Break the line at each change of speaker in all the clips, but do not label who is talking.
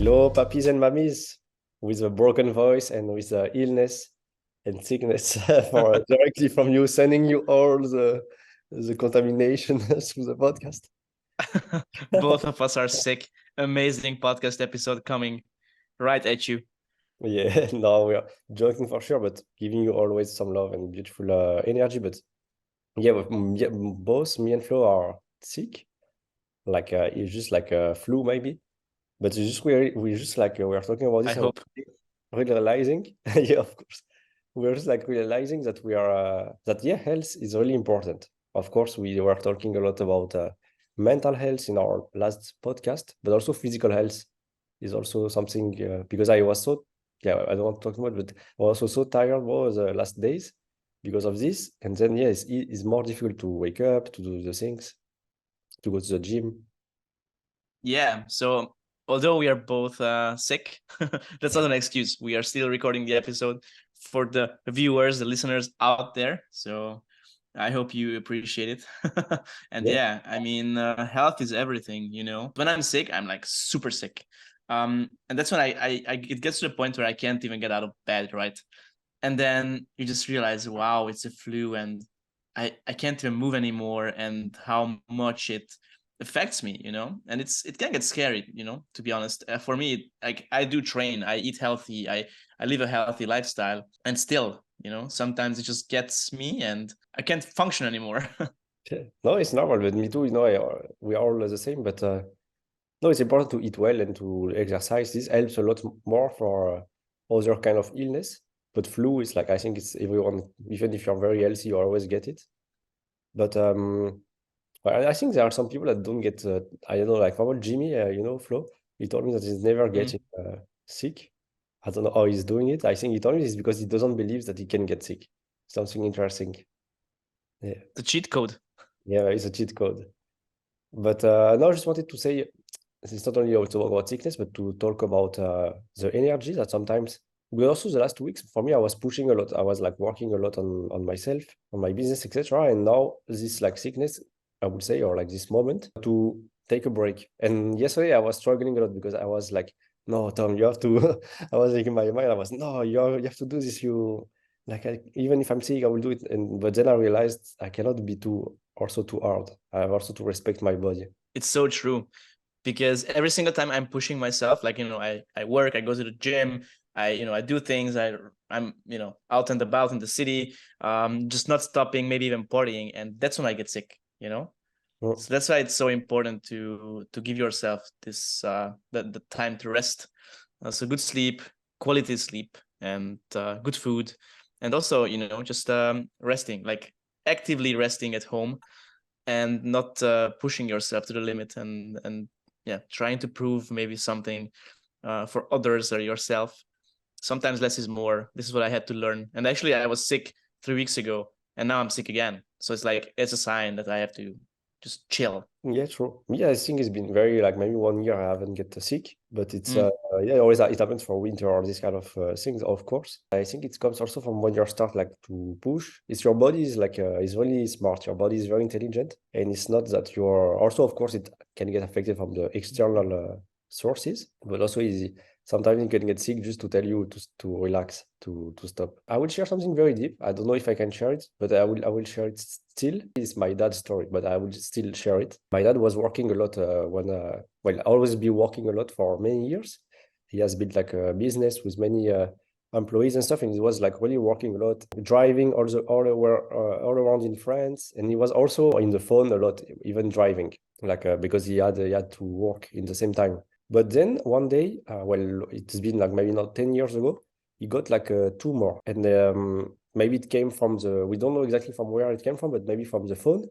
Hello, papis and mammies, with a broken voice and with illness and sickness for directly from you, sending you all the contamination through the podcast.
Both of us are sick. Amazing podcast episode coming right at you.
Yeah, no, we are joking for sure, but giving you always some love and beautiful energy. But yeah, both me and Flo are sick. Like it's just like a flu maybe. But it's just we just like we are talking about
I
this and
hope.
realizing, yeah, of course, we're just like realizing that we are that yeah, health is really important. Of course, we were talking a lot about mental health in our last podcast, but also physical health is also something because I was so yeah, I don't want to talk much, but I was also so tired about the last days because of this, and then yeah, it's more difficult to wake up to do the things, to go to the gym.
Yeah, so although we are both sick, that's not an excuse. We are still recording the episode for the viewers, the listeners out there. So I hope you appreciate it. And
Yeah.
yeah, I mean, health is everything, you know. When I'm sick, I'm like super sick. And that's when it gets to the point where I can't even get out of bed, right? And then you just realize, wow, it's a flu, and I can't even move anymore, and how much it affects me, you know. And it can get scary, you know, to be honest. For me, like, I do train, I eat healthy, I live a healthy lifestyle, and still, you know, sometimes it just gets me and I can't function anymore.
Yeah. No, it's normal, but me too. You know, we are all the same. But no, it's important to eat well and to exercise. This helps a lot more for other kind of illness. But flu is like I think it's everyone. Even if you're very healthy, you always get it. But well, I think there are some people that don't get. I don't know, like for example, Jimmy, you know, Flo. He told me that he's never
Mm.
getting sick. I don't know how he's doing it. I think he told me it's because he doesn't believe that he can get sick. Something interesting. Yeah,
The cheat code.
yeah, it's a cheat code. But no, I just wanted to say it's not only to talk about sickness, but to talk about the energy that sometimes. But also the last 2 weeks for me, I was pushing a lot. I was like working a lot on myself, on my business, etc. And now this like sickness, I would say, or like this moment to take a break. And yesterday I was struggling a lot because I was like, no, Tom, you have to. I was like in my mind, I was no, you have to do this. You like even if I'm sick, I will do it. And but then I realized I cannot be too hard. I have also to respect my body.
It's so true, because every single time I'm pushing myself, like, you know, I work, I go to the gym, I do things, I'm, you know, out and about in the city, just not stopping, maybe even partying, and that's when I get sick, you know.
Mm.
So that's why it's so important to give yourself this the time to rest. So good sleep, quality sleep, and good food, and also, you know, just resting, like actively resting at home, and not pushing yourself to the limit, and yeah, trying to prove maybe something for others or yourself. Sometimes less is more. This is what I had to learn. And actually, I was sick 3 weeks ago, and now I'm sick again. So it's like it's a sign that I have to just chill.
Yeah, true. Yeah, I think it's been very like maybe 1 year I haven't get sick, but it's
Mm.
yeah, always it happens for winter or this kind of things, of course. I think it comes also from when you start like to push. It's your body is like is really smart. Your body is very intelligent, and it's not that you're also of course it can get affected from the external sources, but also easy. Sometimes you can get sick just to tell you to relax, to stop. I will share something very deep. I don't know if I can share it, but I will share it still. It's my dad's story, but I will still share it. My dad was working a lot when well, always be working a lot for many years. He has built like a business with many employees and stuff, and he was like really working a lot, driving all around in France, and he was also in the phone a lot, even driving, like because he had to work in the same time. But then one day, well, it's been like maybe not 10 years ago, he got like a tumor. And maybe it came from we don't know exactly from where it came from, but maybe from the phone.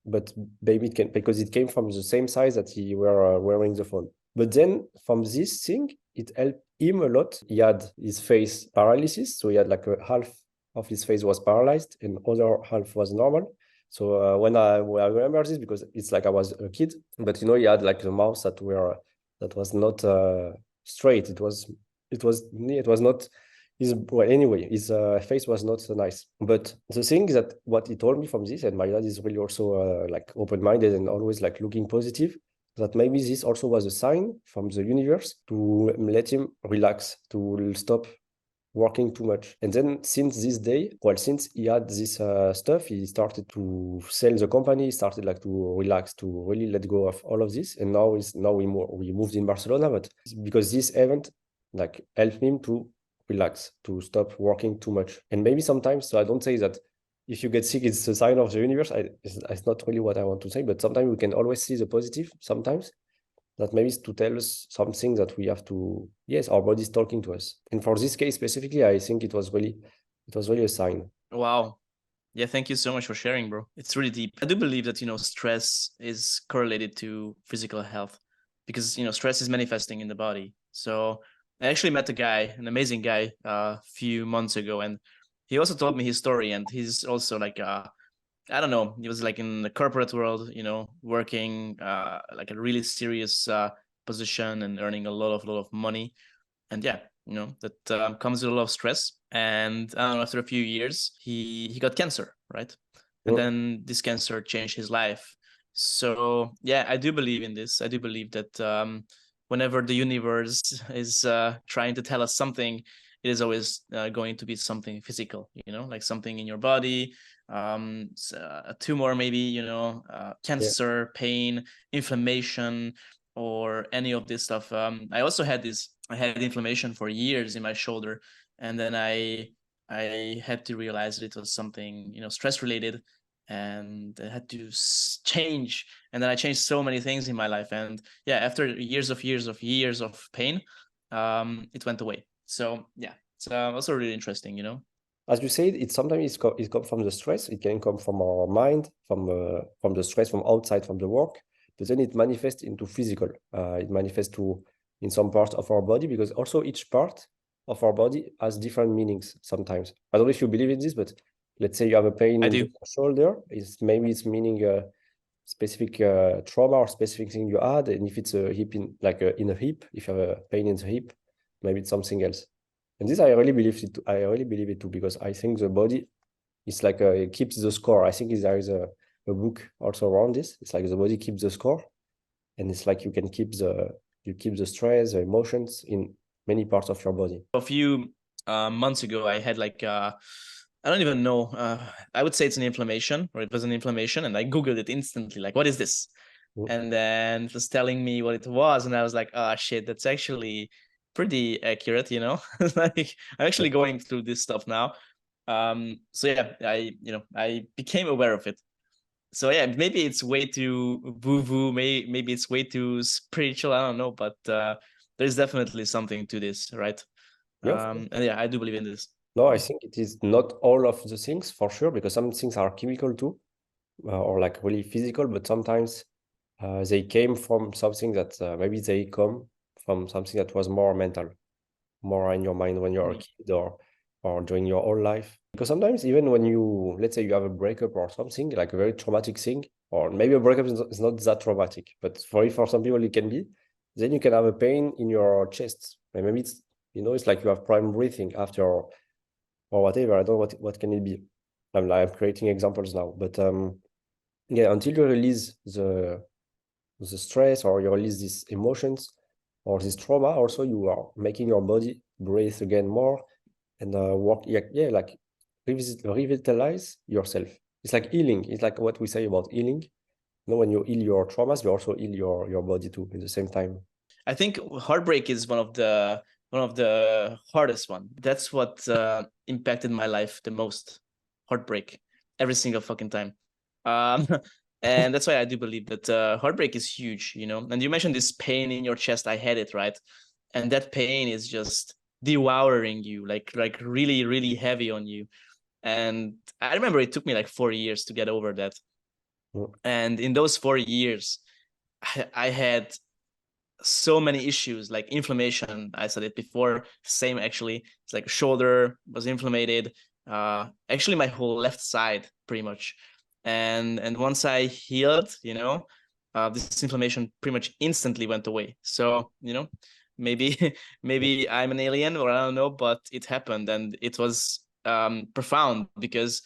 But maybe it can, because it came from the same size that he were wearing the phone. But then from this thing, it helped him a lot. He had his face paralysis. So he had like a half of his face was paralyzed and other half was normal. So when I remember this because it's like I was a kid, but you know, he had like the mouth that was not straight. It was not his well anyway. His face was not so nice. But the thing is that what he told me from this, and my dad is really also like open minded and always like looking positive. that maybe this also was a sign from the universe to let him relax, to stop working too much. And then since this day, well, since he had this stuff, he started to sell the company, started like to relax, to really let go of all of this. And now we moved in Barcelona, but because this event like helped him to relax, to stop working too much. And maybe sometimes, so I don't say that if you get sick, it's a sign of the universe. It's not really what I want to say, but sometimes we can always see the positive sometimes that maybe is to tell us something that we have to, yes, our body is talking to us. And for this case specifically, I think it was really a sign.
Wow. Yeah, thank you so much for sharing, bro. It's really deep. I do believe that, stress is correlated to physical health because, stress is manifesting in the body. So I actually met a guy, an amazing guy, a few months ago, and he also told me his story. And he's also like, I don't know, he was like in the corporate world, working like a really serious position and earning a lot of money. And yeah, that comes with a lot of stress. And I don't know, after a few years, he got cancer, right? And then this cancer changed his life. So yeah, I do believe in this. I do believe that whenever the universe is trying to tell us something, it is always going to be something physical, like something in your body, a tumor, maybe, cancer, pain, inflammation, or any of this stuff. I also had I had inflammation for years in my shoulder, and then I had to realize that it was something, stress related, and I had to change. And then I changed so many things in my life, and yeah, after years of pain, it went away. So yeah, it's also really interesting,
As you said, it sometimes it comes from the stress. It can come from our mind, from the stress from outside, from the work, but then it manifests into physical. It manifests in some parts of our body because also each part of our body has different meanings sometimes. I don't know if you believe in this, but let's say you have a pain
I
in
do.
the shoulder, it's meaning a specific trauma or specific thing you had, and if it's a hip in a hip, if you have a pain in the hip, maybe it's something else. And this I really believe it. I really believe it too because I think the body is like it keeps the score. I think there is a book also around this. It's like the body keeps the score, and it's like you keep the stress, the emotions in many parts of your body.
A few months ago, I had like I don't even know. I would say it's an inflammation, or it was an inflammation, and I googled it instantly. Like, what is this? And then it was telling me what it was, and I was like, oh shit, that's actually pretty accurate, like I'm actually going through this stuff now. So yeah, I became aware of it. So yeah, maybe it's way too woo-woo, maybe it's way too spiritual, I don't know, but there's definitely something to this, right?
Yeah,
And yeah, I do believe in this.
no, I think it is not all of the things for sure because some things are chemical too, or like really physical, but sometimes they came from something that maybe they come from something that was more mental, more in your mind when you're a kid or during your whole life. Because sometimes even when you, let's say you have a breakup or something, like a very traumatic thing, or maybe a breakup is not that traumatic, but for some people it can be, then you can have a pain in your chest. And maybe it's, it's like you have problem breathing after or whatever. I don't know what can it be. I'm creating examples now, but yeah, until you release the stress or you release these emotions or this trauma, also you are making your body breathe again more and work, like revitalize yourself. It's like healing. It's like what we say about healing. When you heal your traumas, you also heal your body too at the same time.
I think heartbreak is one of the hardest one. That's what impacted my life the most. Heartbreak, every single fucking time. Um, and that's why I do believe that heartbreak is huge. And you mentioned this pain in your chest. I had it, right, and that pain is just devouring you, like really really heavy on you. And I remember it took me like 4 years to get over that. And in those 4 years, I had so many issues like inflammation. I said it before, same actually. It's like shoulder was inflamed, actually my whole left side pretty much. And once I healed, this inflammation pretty much instantly went away. So maybe maybe I'm an alien, or I don't know, but it happened, and it was profound because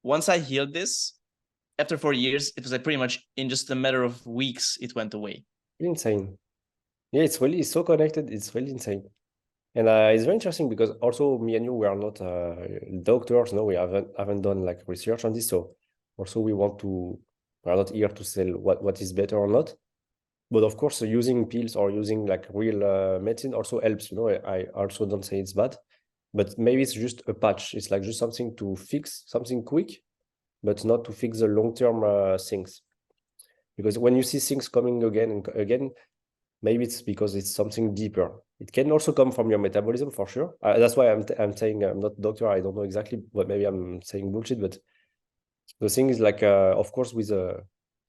once I healed this, after 4 years, it was like pretty much in just a matter of weeks, it went away.
Insane. Yeah, it's so connected. It's really insane. And it's very interesting because also me and you, we are not doctors. No, we haven't done like research on this. So also we are not here to sell what is better or not. But of course, using pills or using like real medicine also helps. I also don't say it's bad, but maybe it's just a patch. It's like just something to fix something quick, but not to fix the long-term things. Because when you see things coming again and again, maybe it's because it's something deeper. It can also come from your metabolism for sure. That's why I'm saying I'm not a doctor. I don't know exactly, but maybe I'm saying bullshit. But the thing is like, of course, with a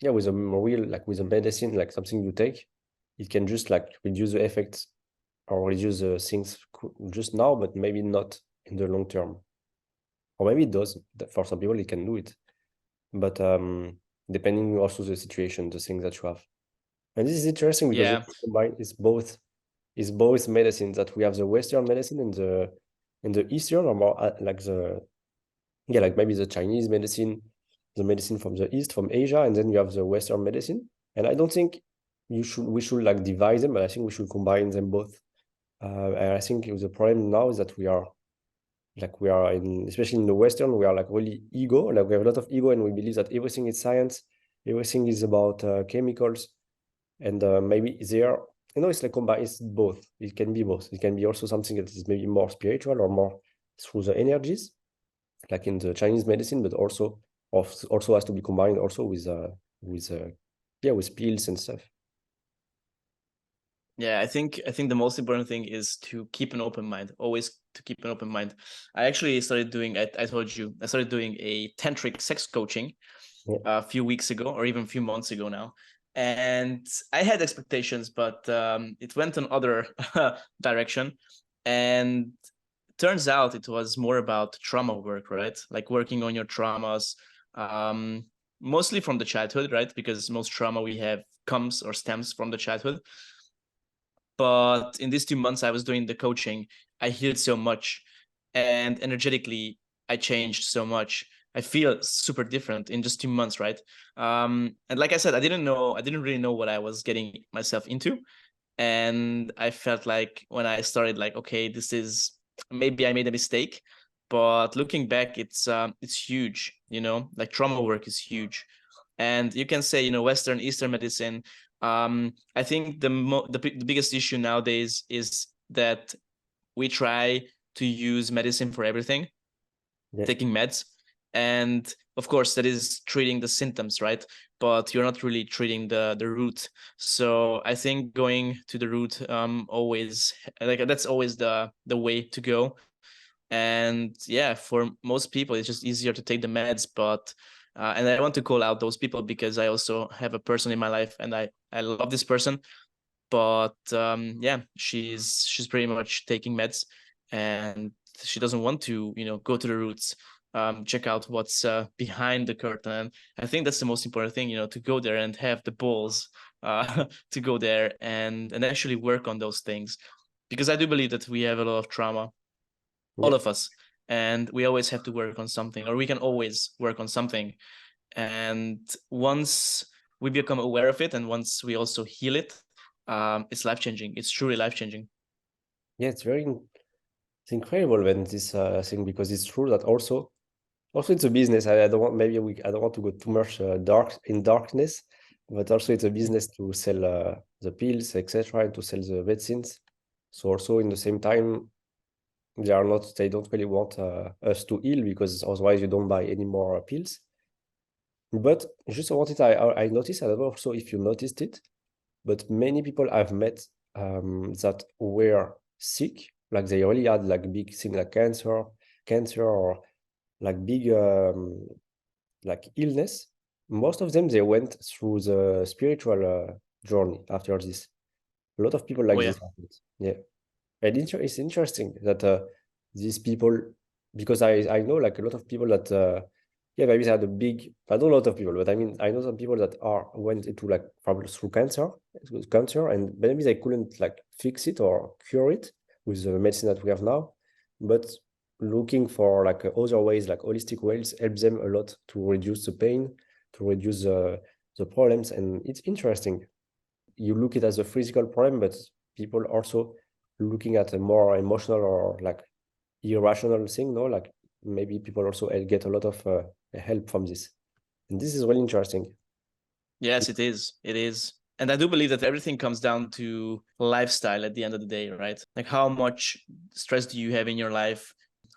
real like with a medicine, like something you take, it can just like reduce the effects or reduce the things just now, but maybe not in the long term. Or maybe it does. For some people, it can do it, but depending also the situation, the things that you have. And this is interesting because
Yeah.
it's both medicines that we have the Western medicine and the Eastern, or more like like maybe the Chinese medicine, the medicine from the East, from Asia, and then you have the Western medicine. And I don't think we should like divide them, but I think we should combine them both. And I think the problem now is that we are in, especially in the Western, we are like really ego, like we have a lot of ego, and we believe that everything is science, everything is about chemicals, and maybe there, it's like combine, it's both. It can be both. It can be also something that is maybe more spiritual or more through the energies, like in the Chinese medicine, but also has to be combined also with with pills and stuff.
Yeah, I think the most important thing is to keep an open mind. Always to keep an open mind. I actually started doing. I told you I started doing a tantric sex coaching
Yeah,
a few weeks ago, or even a few months ago now. And I had expectations, but it went in other direction. And turns out it was more about trauma work, right? Like working on your traumas, um, mostly from the childhood, right? Because most trauma we have comes or stems from the childhood. But in these 2 months I was doing the coaching, I healed so much, and energetically I changed so much. I feel super different in just 2 months, right? And like I said, I didn't really know what I was getting myself into. And I felt like when I started, like, okay, this is, maybe I made a mistake, but looking back, it's huge, like trauma work is huge. And you can say, Western, Eastern medicine. I think the biggest issue nowadays is that we try to use medicine for everything,
yeah,
taking meds. And of course, that is treating the symptoms, right? But you're not really treating the root. So I think going to the root, always, like, that's always the way to go. And yeah, for most people it's just easier to take the meds. But and I want to call out those people, because I also have a person in my life, and I love this person. But yeah, she's pretty much taking meds, and she doesn't want to, go to the roots, check out what's behind the curtain. And I think that's the most important thing, to go there and have the balls to go there and actually work on those things. Because I do believe that we have a lot of trauma,
yeah.
all of us, and we always have to work on something, or we can always work on something. And once we become aware of it, and once we also heal it, it's life-changing. It's truly life-changing.
Yeah, it's incredible when this thing, because it's true that also it's a business. I don't want I don't want to go too much darkness, but also it's a business to sell the pills, etc., and to sell the medicines. So also in the same time, they don't really want us to heal, because otherwise you don't buy any more pills. But just wanted I noticed, I don't know also if you noticed it, but many people I've met that were sick, like they really had like big thing like cancer or like big like illness. Most of them, they went through the spiritual journey after this. A lot of people
Oh
like
yeah.
this happened. Yeah. And it's interesting that these people, because I know like a lot of people that yeah, maybe they had a big, I don't know a lot of people, but I mean I know some people that went into like probably through cancer, and maybe they couldn't like fix it or cure it with the medicine that we have now, but looking for like other ways, like holistic ways, helps them a lot to reduce the pain, to reduce the problems. And it's interesting. You look it as a physical problem, but people also looking at a more emotional or like irrational thing, no? Like maybe people also get a lot of help from this. And this is really interesting.
Yes, it is. It is. And I do believe that everything comes down to lifestyle at the end of the day, right? Like how much stress do you have in your life?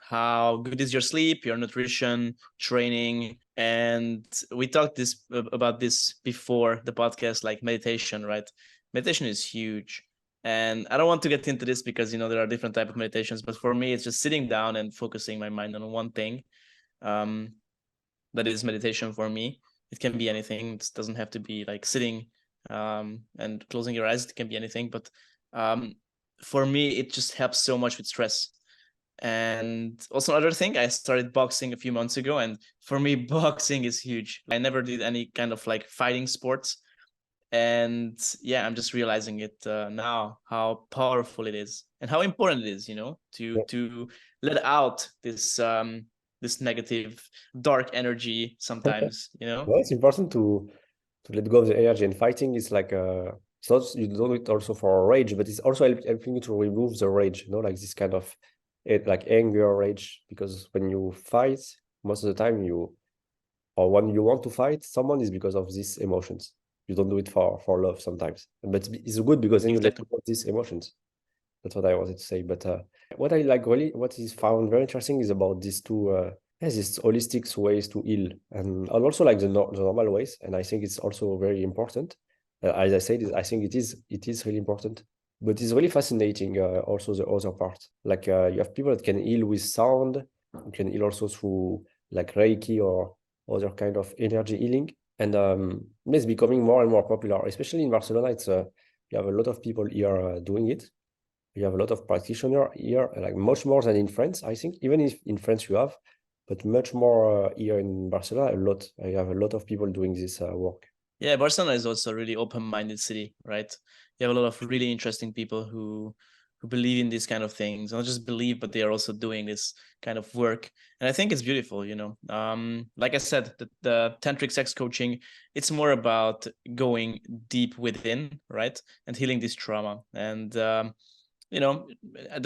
How good is your sleep, your nutrition, training? And we talked about this before the podcast, like meditation, right? Meditation is huge. And I don't want to get into this because there are different type of meditations, but for me, it's just sitting down and focusing my mind on one thing. That is meditation for me. It can be anything. It doesn't have to be like sitting and closing your eyes. It can be anything. But for me, it just helps so much with stress. And also another thing, I started boxing a few months ago, and for me, boxing is huge. I never did any kind of like fighting sports, and yeah, I'm just realizing it now how powerful it is and how important it is, to let out this negative dark energy sometimes.
Well, it's important to let go of the energy, and fighting is like it's not, you don't do it also for rage, but it's also helping you to remove the rage, like this kind of like anger, rage, because when you fight, most of the time or when you want to fight someone is because of these emotions. You don't do it for love sometimes, but it's good because then you let
Exactly.
go of these emotions. That's what I wanted to say. But what I like really, what is found very interesting is about these two, yes, these holistic ways to heal, and also like the normal ways. And I think it's also very important. As I said, I think it is really important. But it's really fascinating. Also the other part, like you have people that can heal with sound, you can heal also through like Reiki or other kind of energy healing. And it's becoming more and more popular, especially in Barcelona. It's you have a lot of people here doing it. You have a lot of practitioners here, like much more than in France, I think. Even if in France you have, but much more here in Barcelona, a lot. I have a lot of people doing this work.
Yeah, Barcelona is also a really open-minded city, right? You have a lot of really interesting people who believe in these kind of things. Not just believe, but they are also doing this kind of work. And I think it's beautiful, Like I said, the tantric sex coaching, it's more about going deep within, right? And healing this trauma. And the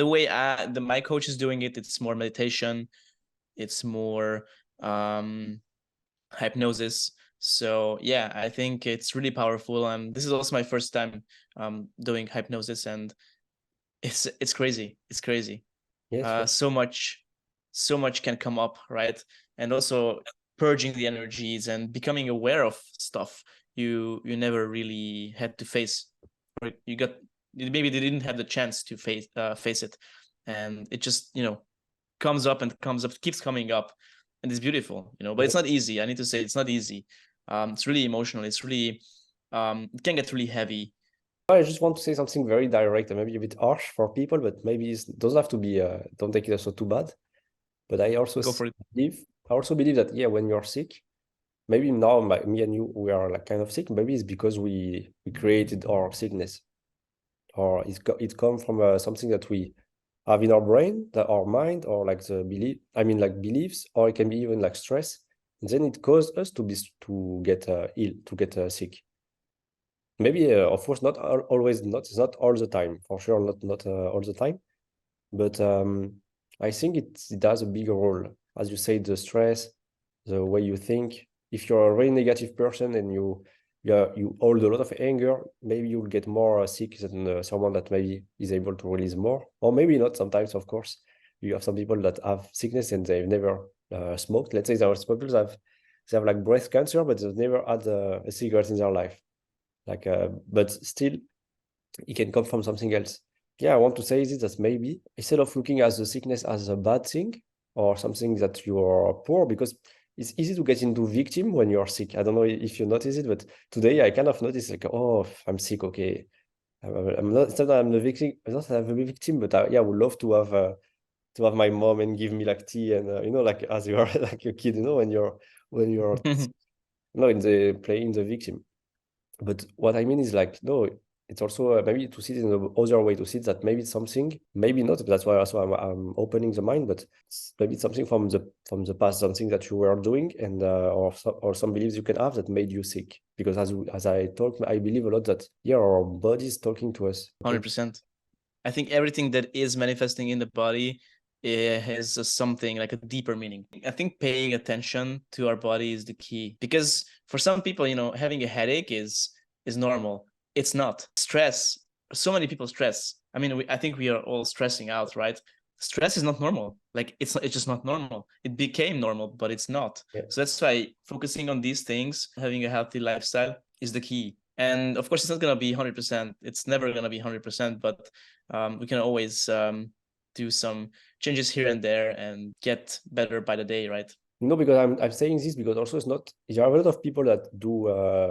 way my coach is doing it, it's more meditation, it's more hypnosis. So yeah, I think it's really powerful, and this is also my first time doing hypnosis, and it's crazy. It's crazy.
Yes,
So much can come up, right? And also purging the energies and becoming aware of stuff you never really had to face, or you got maybe they didn't have the chance to face it, and it just comes up and comes up, keeps coming up, and it's beautiful, but it's not easy. I need to say it's not easy. It's really emotional. It's really it can get really heavy.
I just want to say something very direct and maybe a bit harsh for people, but maybe it doesn't have to be. Don't take it also too bad. But
Go for it.
I also believe that yeah, when you're sick, maybe now me and you we are like kind of sick. Maybe it's because we created our sickness, or it comes from something that we have in our brain, that our mind, or like the belief. I mean, like beliefs, or it can be even like stress. And then it causes us to get ill, to get sick. Maybe of course not always, not all the time, for sure, not all the time. But I think it does a bigger role, as you say, the stress, the way you think. If you're a very negative person and you hold a lot of anger, maybe you'll get more sick than someone that maybe is able to release more, or maybe not. Sometimes, of course, you have some people that have sickness and they've never smoked. Let's say there are some people that have like breast cancer, but they've never had a cigarette in their life. Like, but still, it can come from something else. Yeah, I want to say this, that maybe instead of looking at the sickness as a bad thing or something that you are poor, because it's easy to get into victim when you are sick. I don't know if you notice it, but today I kind of noticed like, oh, I'm sick, okay. I'm not. It's not that I'm the victim. It's not that I'm a victim, but yeah, I would love to have my mom and give me like tea and like as you are like a kid, when you're in the playing the victim. But what I mean is like, no, it's also maybe to see it in the other way, to see that maybe it's something, maybe not. That's why also I'm opening the mind, but maybe it's something from the past, something that you were doing, and or some beliefs you can have that made you sick. Because as I talk, I believe a lot that our body is talking to us.
100%. I think everything that is manifesting in the body has something like a deeper meaning. I think paying attention to our body is the key, because for some people, having a headache is normal. It's not. Stress. So many people stress. I mean, I think we are all stressing out, right? Stress is not normal. Like it's just not normal. It became normal, but it's not.
Yeah.
So that's why focusing on these things, having a healthy lifestyle, is the key. And of course, it's not gonna be 100%. It's never gonna be 100%, but we can always do some changes here and there and get better by the day, right?
Because I'm saying this because also it's not, there are a lot of people that do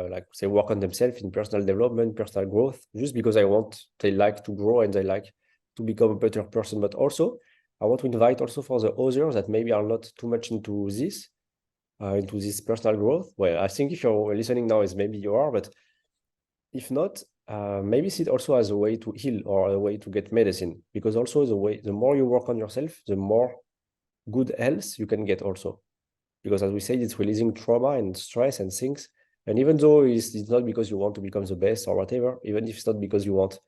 like say work on themselves in personal development, personal growth, just because they like to grow and they like to become a better person. But also I want to invite also for the others that maybe are not too much into this personal growth. Well, I think if you're listening now is maybe you are, but if not, maybe see it also as a way to heal or a way to get medicine, because also the more you work on yourself, the more good health you can get also. Because as we said, it's releasing trauma and stress and things. And even though it's not because you want to become the best or whatever, even if it's not because you want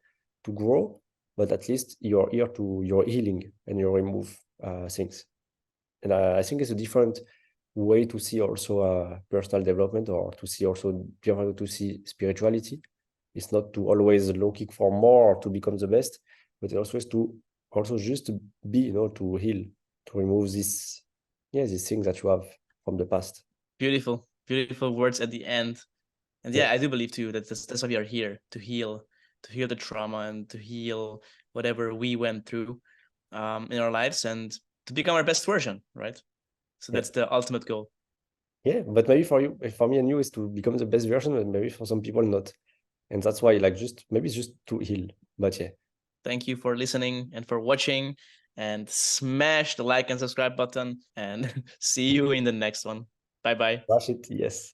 to grow, but at least you're here to your healing and you remove things. And I think it's a different way to see also personal development, or to see also to see spirituality. It's not to always looking for more or to become the best, but also is to also just to be, to heal, to remove these things that you have from the past.
Beautiful words at the end. And yeah, I do believe too that that's why we are here, to heal the trauma and to heal whatever we went through in our lives, and to become our best version, right? So that's the ultimate goal.
Yeah, but maybe for me and you is to become the best version, and maybe for some people not. And that's why maybe it's just to heal. But yeah.
Thank you for listening and for watching, and smash the like and subscribe button, and see you in the next one. Bye-bye.
Crush it, yes.